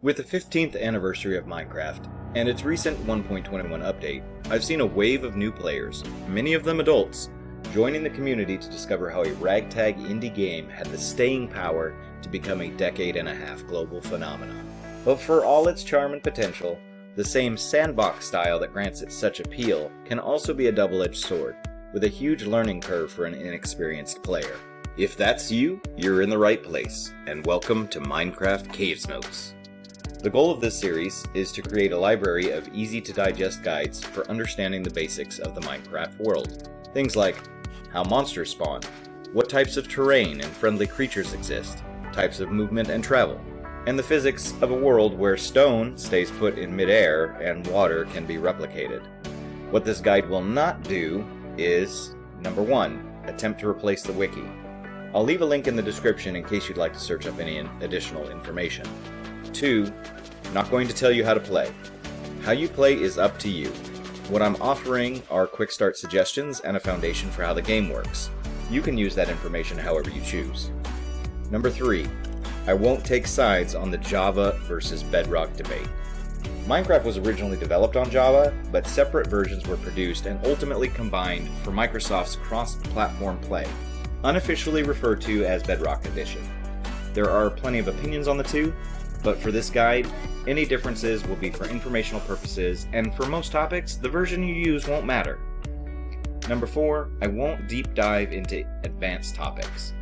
With the 15th anniversary of Minecraft, and its recent 1.21 update, I've seen a wave of new players, many of them adults, joining the community to discover how a ragtag indie game had the staying power to become a decade-and-a-half global phenomenon. But for all its charm and potential, the same sandbox style that grants it such appeal can also be a double-edged sword, with a huge learning curve for an inexperienced player. If that's you, you're in the right place, and welcome to Minecraft CavesNotes. The goal of this series is to create a library of easy-to-digest guides for understanding the basics of the Minecraft world. Things like how monsters spawn, what types of terrain and friendly creatures exist, types of movement and travel, and the physics of a world where stone stays put in midair and water can be replicated. What this guide will not do is, number 1, attempt to replace the wiki. I'll leave a link in the description in case you'd like to search up any additional information. 2, not going to tell you how to play. How you play is up to you. What I'm offering are quick start suggestions and a foundation for how the game works. You can use that information however you choose. Number 3, I won't take sides on the Java versus Bedrock debate. Minecraft was originally developed on Java, but separate versions were produced and ultimately combined for Microsoft's cross-platform play, unofficially referred to as Bedrock Edition. There are plenty of opinions on the two, but for this guide, any differences will be for informational purposes, and for most topics, the version you use won't matter. Number 4, I won't deep dive into advanced topics.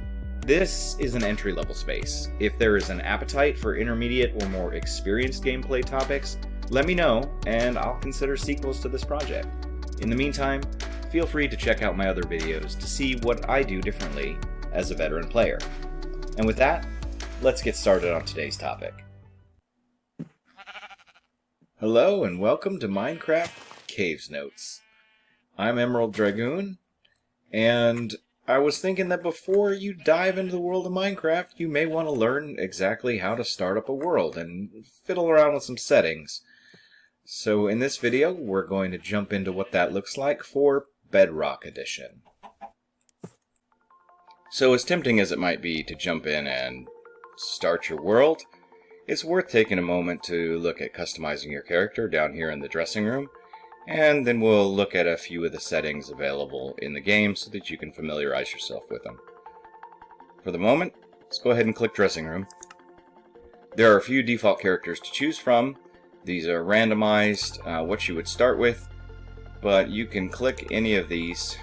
This is an entry-level space. If there is an appetite for intermediate or more experienced gameplay topics, let me know, and I'll consider sequels to this project. In the meantime, feel free to check out my other videos to see what I do differently as a veteran player. And with that, let's get started on today's topic. Hello and welcome to Minecraft CavesNotes. I'm Emerald Dragoon, and I was thinking that before you dive into the world of Minecraft, you may want to learn exactly how to start up a world and fiddle around with some settings. So in this video, we're going to jump into what that looks like for Bedrock Edition. So as tempting as it might be to jump in and start your world, it's worth taking a moment to look at customizing your character down here in the dressing room, and then we'll look at a few of the settings available in the game so that you can familiarize yourself with them. For the moment, let's go ahead and click dressing room. There are a few default characters to choose from. These are randomized, what you would start with, but you can click any of these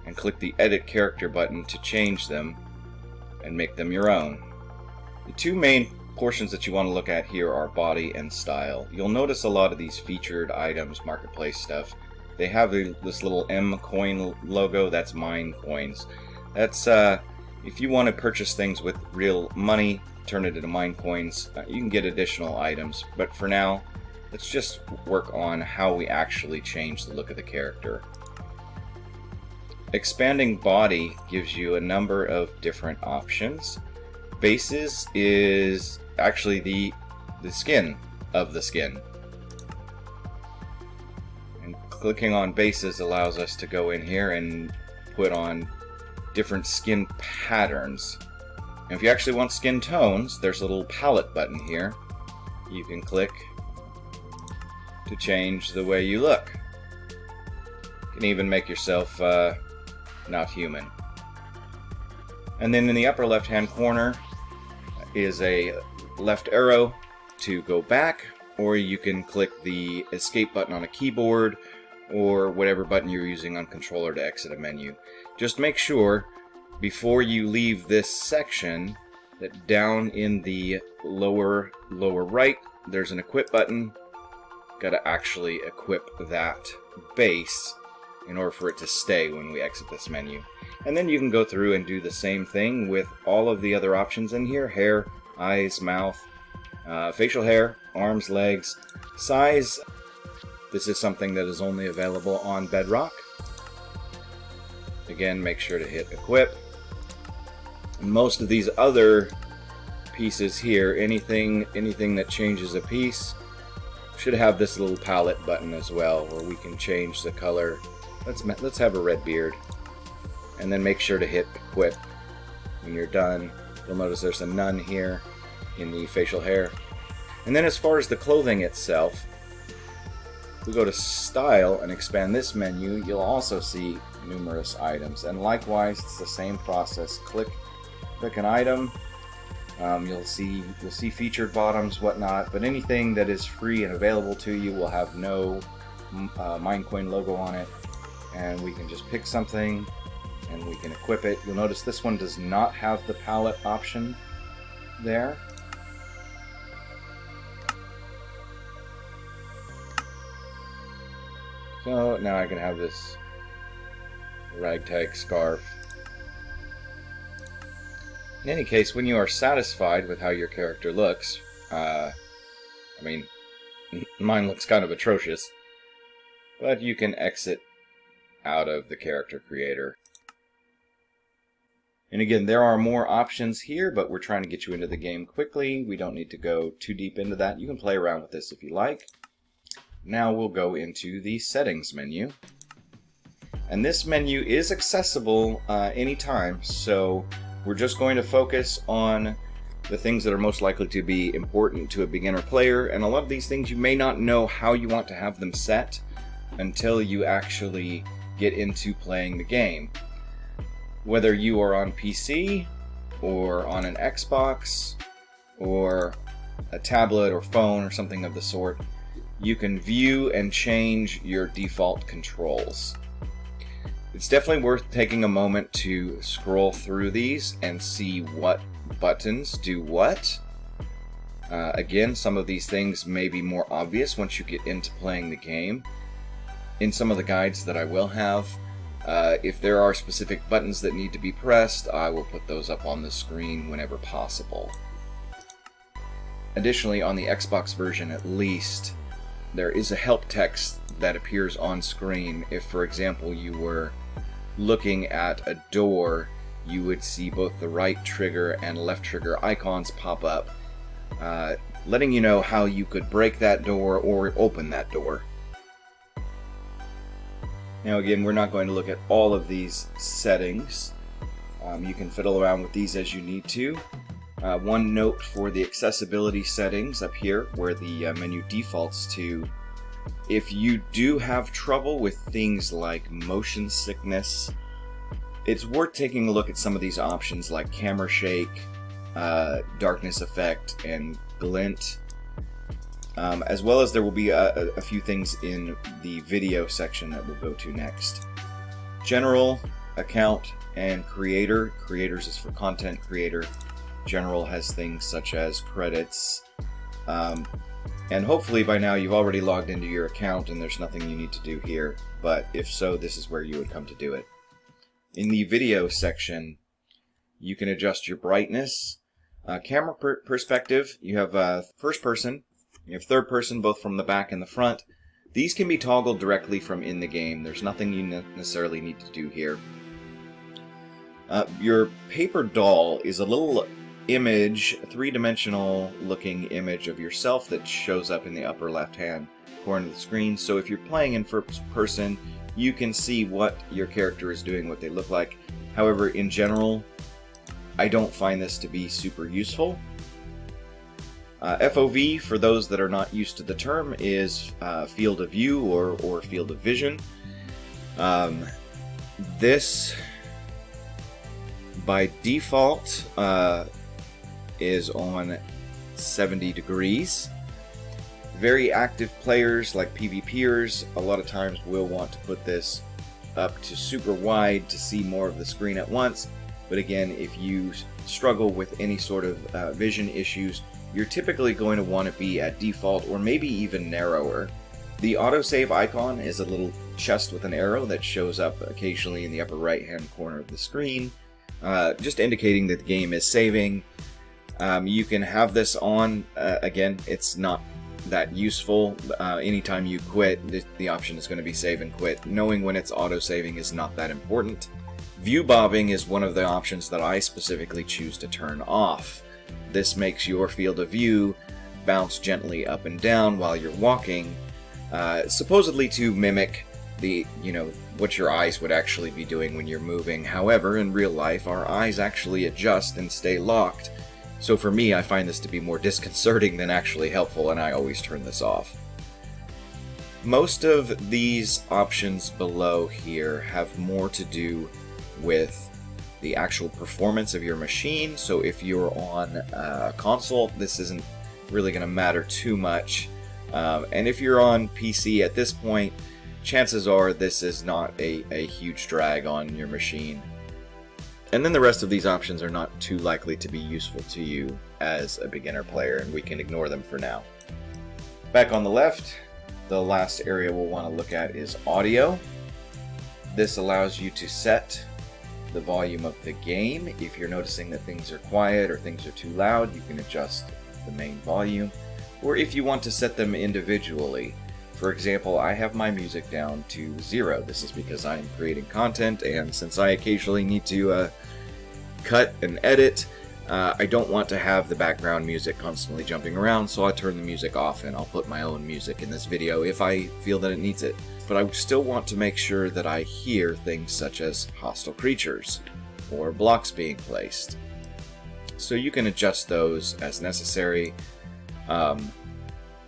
and click the edit character button to change them and make them your own. The two main portions that you want to look at here are body and style. You'll notice a lot of these featured items, marketplace stuff, they have this little M coin logo. That's mine coins. That's if you want to purchase things with real money, turn it into mine coins, you can get additional items, but for now let's just work on how we actually change the look of the character. Expanding body gives you a number of different options. Bases is actually the skin of the skin. And clicking on bases allows us to go in here and put on different skin patterns. And if you actually want skin tones, there's a little palette button here. You can click to change the way you look. You can even make yourself not human. And then in the upper left hand corner is a left arrow to go back, or you can click the escape button on a keyboard or whatever button you're using on controller to exit a menu. Just make sure before you leave this section that down in the lower right there's an equip button. Got to actually equip that base in order for it to stay when we exit this menu. And then you can go through and do the same thing with all of the other options in here: hair, eyes, mouth, facial hair, arms, legs, size. This is something that is only available on Bedrock. Again, make sure to hit equip. And most of these other pieces here, anything that changes a piece, should have this little palette button as well, where we can change the color. Let's have a red beard, and then make sure to hit equip. When you're done, you'll notice there's a none here in the facial hair. And then as far as the clothing itself, if we go to Style and expand this menu, you'll also see numerous items. And likewise, it's the same process. Click an item. You'll see featured bottoms, whatnot, but anything that is free and available to you will have no Minecoin logo on it. And we can just pick something and we can equip it. You'll notice this one does not have the palette option there. So now I can have this ragtag scarf. In any case, when you are satisfied with how your character looks, I mean, mine looks kind of atrocious, but you can exit out of the character creator. And again, there are more options here, but we're trying to get you into the game quickly. We don't need to go too deep into that. You can play around with this if you like. Now we'll go into the settings menu. And this menu is accessible anytime, so we're just going to focus on the things that are most likely to be important to a beginner player, and a lot of these things you may not know how you want to have them set until you actually get into playing the game. Whether you are on PC, or on an Xbox, or a tablet or phone or something of the sort, you can view and change your default controls. It's definitely worth taking a moment to scroll through these and see what buttons do what. Again, some of these things may be more obvious once you get into playing the game. In some of the guides that I will have, if there are specific buttons that need to be pressed, I will put those up on the screen whenever possible. Additionally, on the Xbox version at least, there is a help text that appears on screen. If, for example, you were looking at a door, you would see both the right trigger and left trigger icons pop up, letting you know how you could break that door or open that door. Now again, we're not going to look at all of these settings. You can fiddle around with these as you need to. One note for the accessibility settings up here, where the menu defaults to, if you do have trouble with things like motion sickness, it's worth taking a look at some of these options like camera shake, darkness effect, and glint. As well as there will be a few things in the video section that we'll go to next. General, account, and creator. Creators is for content creator. General has things such as credits. And hopefully by now you've already logged into your account and there's nothing you need to do here. But if so, this is where you would come to do it. In the video section, you can adjust your brightness. Camera perspective, you have first person. You have third person, both from the back and the front. These can be toggled directly from in the game. There's nothing you necessarily need to do here. Your paper doll is a little image, a three-dimensional looking image of yourself that shows up in the upper left-hand corner of the screen. So if you're playing in first person, you can see what your character is doing, what they look like. However, in general, I don't find this to be super useful. FOV, for those that are not used to the term, is field of view or field of vision. This, by default, is on 70 degrees. Very active players, like PvPers, a lot of times will want to put this up to super wide to see more of the screen at once. But again, if you struggle with any sort of vision issues, you're typically going to want to be at default or maybe even narrower. The autosave icon is a little chest with an arrow that shows up occasionally in the upper right hand corner of the screen, just indicating that the game is saving. You can have this on. Again, it's not that useful. Anytime you quit, the option is going to be save and quit. Knowing when it's auto-saving is not that important. View bobbing is one of the options that I specifically choose to turn off. This makes your field of view bounce gently up and down while you're walking, supposedly to mimic the, what your eyes would actually be doing when you're moving. However, in real life, our eyes actually adjust and stay locked. So for me, I find this to be more disconcerting than actually helpful, and I always turn this off. Most of these options below here have more to do with the actual performance of your machine. So if you're on a console, this isn't really going to matter too much. And if you're on PC at this point, chances are this is not a huge drag on your machine. And then the rest of these options are not too likely to be useful to you as a beginner player, and we can ignore them for now. Back on the left, the last area we'll want to look at is audio. This allows you to set the volume of the game. If you're noticing that things are quiet or things are too loud, you can adjust the main volume. Or if you want to set them individually. For example, I have my music down to 0. This is because I'm creating content, and since I occasionally need to cut and edit, I don't want to have the background music constantly jumping around, so I turn the music off and I'll put my own music in this video if I feel that it needs it. But I still want to make sure that I hear things such as hostile creatures or blocks being placed. So you can adjust those as necessary.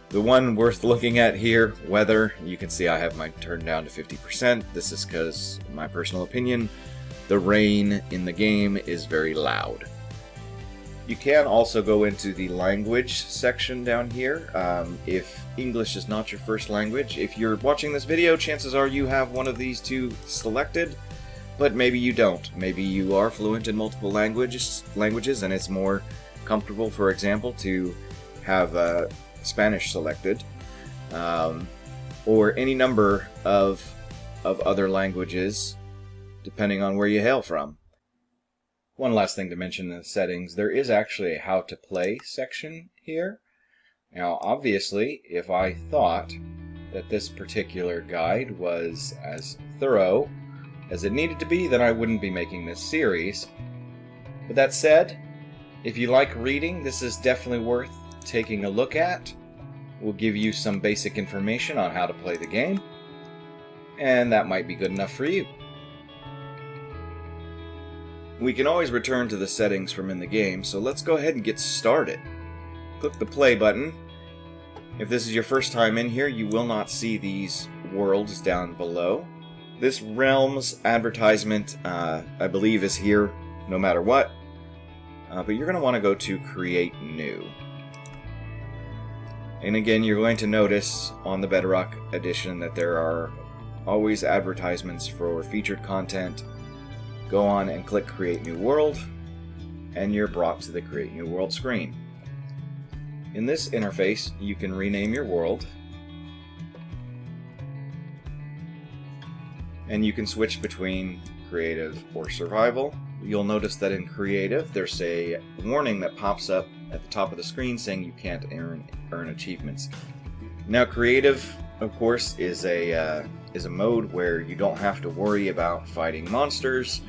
The one worth looking at here, weather, you can see I have mine turned down to 50%. This is because, in my personal opinion, the rain in the game is very loud. You can also go into the language section down here. If English is not your first language, if you're watching this video, chances are you have one of these two selected, but maybe you don't. Maybe you are fluent in multiple languages and it's more comfortable, for example, to have Spanish selected, or any number of other languages, depending on where you hail from. One last thing to mention in the settings, there is actually a how to play section here. Now obviously, if I thought that this particular guide was as thorough as it needed to be, then I wouldn't be making this series. But that said, if you like reading, this is definitely worth taking a look at. We'll give you some basic information on how to play the game, and that might be good enough for you. We can always return to the settings from in the game, so let's go ahead and get started. Click the play button. If this is your first time in here, you will not see these worlds down below. This Realms advertisement, I believe, is here no matter what, but you're going to want to go to Create New. And again, you're going to notice on the Bedrock edition that there are always advertisements for featured content. Go on and click Create New World, and you're brought to the Create New World screen. In this interface, you can rename your world, and you can switch between creative or survival. You'll notice that in creative, there's a warning that pops up at the top of the screen saying you can't earn achievements. Now, creative, of course, is a mode where you don't have to worry about fighting monsters.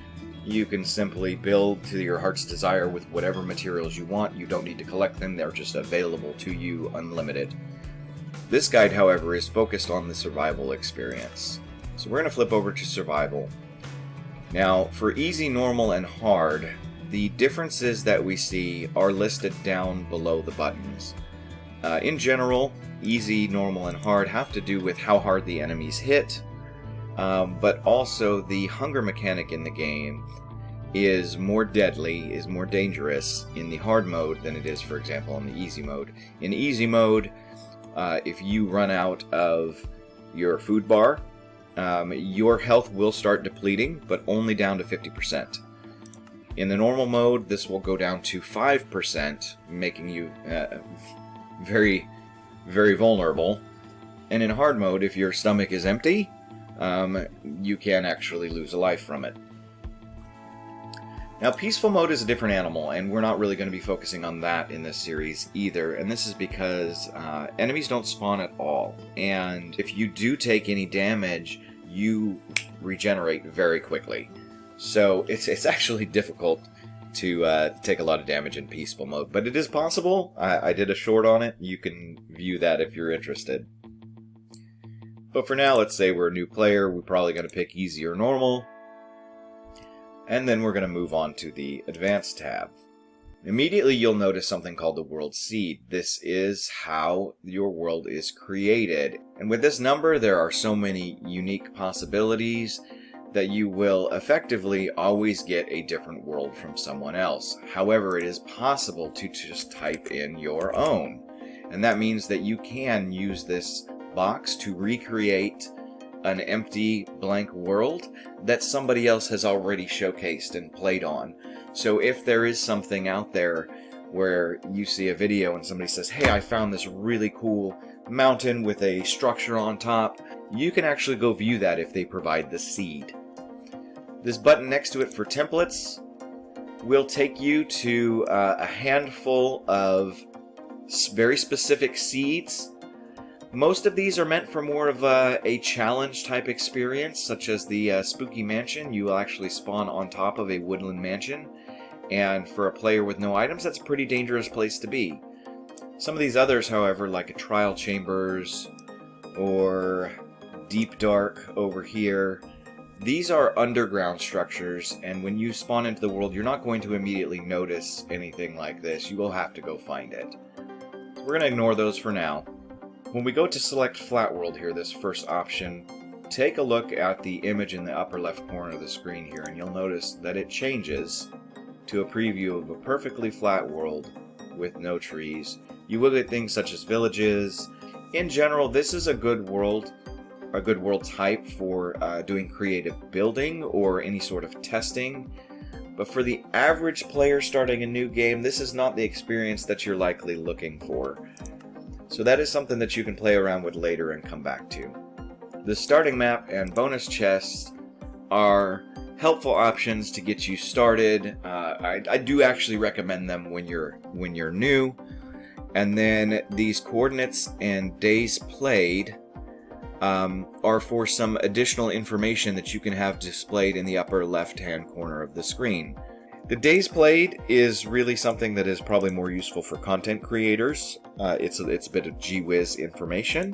You can simply build to your heart's desire with whatever materials you want. You don't need to collect them, they're just available to you unlimited. This guide, however, is focused on the survival experience. So we're going to flip over to survival. Now, for easy, normal, and hard, the differences that we see are listed down below the buttons. In general, easy, normal, and hard have to do with how hard the enemies hit, but also the hunger mechanic in the game is more deadly, is more dangerous in the hard mode than it is, for example, in the easy mode. In easy mode, if you run out of your food bar, your health will start depleting, but only down to 50%. In the normal mode, this will go down to 5%, making you very, very vulnerable. And in hard mode, if your stomach is empty, you can actually lose a life from it. Now, peaceful mode is a different animal, and we're not really going to be focusing on that in this series either, and this is because enemies don't spawn at all, and if you do take any damage, you regenerate very quickly. So it's actually difficult to take a lot of damage in peaceful mode, but it is possible. I did a short on it. You can view that if you're interested. But for now, let's say we're a new player. We're probably going to pick easy or normal. And then we're going to move on to the Advanced tab. Immediately you'll notice something called the world seed. This is how your world is created. And with this number, there are so many unique possibilities that you will effectively always get a different world from someone else. However, it is possible to just type in your own. And that means that you can use this box to recreate an empty blank world that somebody else has already showcased and played on. So if there is something out there where you see a video and somebody says, hey, I found this really cool mountain with a structure on top, you can actually go view that if they provide the seed. This button next to it for templates will take you to a handful of very specific seeds. Most of these are meant for more of a challenge type experience, such as the Spooky Mansion. You will actually spawn on top of a woodland mansion, and for a player with no items, that's a pretty dangerous place to be. Some of these others, however, like a Trial Chambers or Deep Dark over here, these are underground structures, and when you spawn into the world, you're not going to immediately notice anything like this. You will have to go find it. So we're going to ignore those for now. When we go to select Flat World here, this first option, take a look at the image in the upper left corner of the screen here, and you'll notice that it changes to a preview of a perfectly flat world with no trees. You will get things such as villages. In general, this is a good world type for doing creative building or any sort of testing. But for the average player starting a new game, this is not the experience that you're likely looking for. So that is something that you can play around with later and come back to. The starting map and bonus chests are helpful options to get you started. I do actually recommend them when you're new. And then these coordinates and days played are for some additional information that you can have displayed in the upper left-hand corner of the screen. The days played is really something that is probably more useful for content creators. It's a bit of gee-whiz information,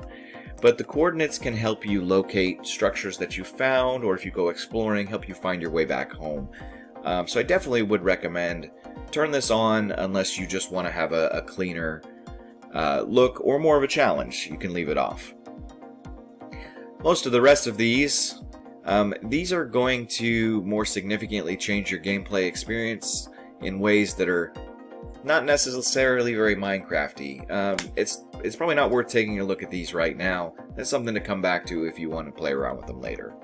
but the coordinates can help you locate structures that you found, or if you go exploring, help you find your way back home. So I definitely would recommend turn this on unless you just want to have a cleaner look or more of a challenge. You can leave it off. Most of the rest of these are going to more significantly change your gameplay experience in ways that are not necessarily very Minecrafty. It's probably not worth taking a look at these right now. That's something to come back to if you want to play around with them later.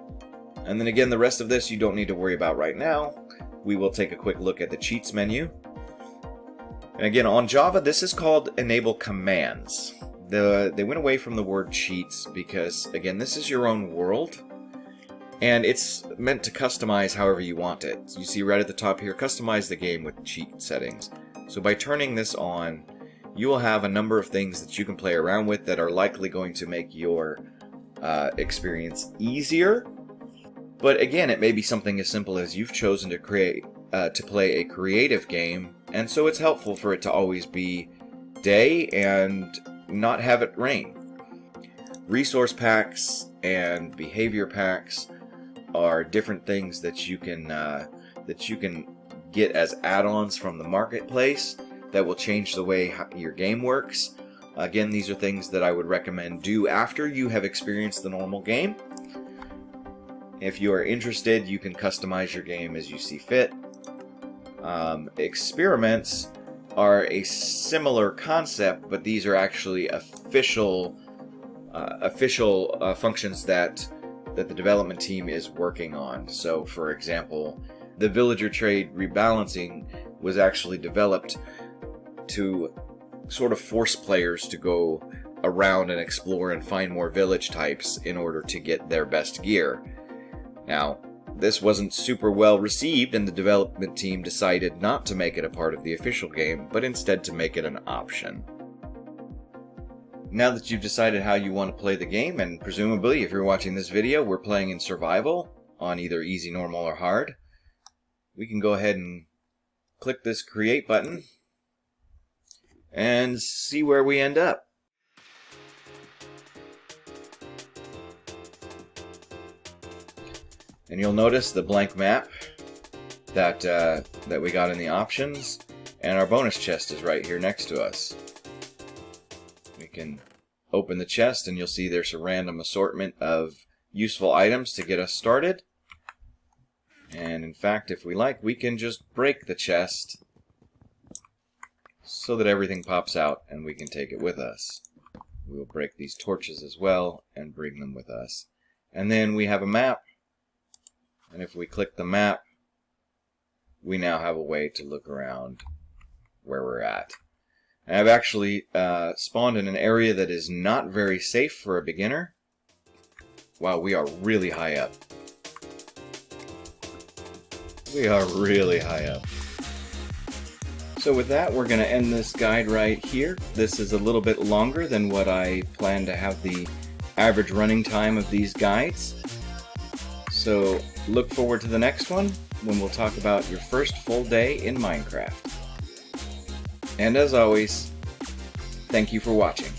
And then again, the rest of this you don't need to worry about right now. We will take a quick look at the cheats menu. And again, on Java, this is called Enable Commands. They went away from the word cheats because, again, this is your own world, and it's meant to customize however you want it. You see right at the top here, customize the game with cheat settings. So by turning this on, you will have a number of things that you can play around with that are likely going to make your experience easier. But again, it may be something as simple as you've chosen to play a creative game, and so it's helpful for it to always be day and not have it rain. Resource packs and behavior packs are different things that you can get as add-ons from the marketplace that will change the way your game works. Again, these are things that I would recommend do after you have experienced the normal game. If you are interested, you can customize your game as you see fit. Experiments are a similar concept, but these are actually official functions that the development team is working on. So, for example, the villager trade rebalancing was actually developed to sort of force players to go around and explore and find more village types in order to get their best gear. Now, this wasn't super well received, and the development team decided not to make it a part of the official game, but instead to make it an option. Now that you've decided how you want to play the game, and presumably if you're watching this video, we're playing in survival on either easy, normal, or hard, we can go ahead and click this create button and see where we end up. And you'll notice the blank map that we got in the options And our bonus chest is right here next to us. We can open the chest and you'll see there's a random assortment of useful items to get us started. And in fact, if we like, we can just break the chest so that everything pops out and we can take it with us. We'll break these torches as well and bring them with us. And then we have a map. And if we click the map, we now have a way to look around where we're at. And I've actually spawned in an area that is not very safe for a beginner. Wow, we are really high up. We are really high up. So with that, we're going to end this guide right here. This is a little bit longer than what I plan to have the average running time of these guides. So look forward to the next one when we'll talk about your first full day in Minecraft. And as always, thank you for watching.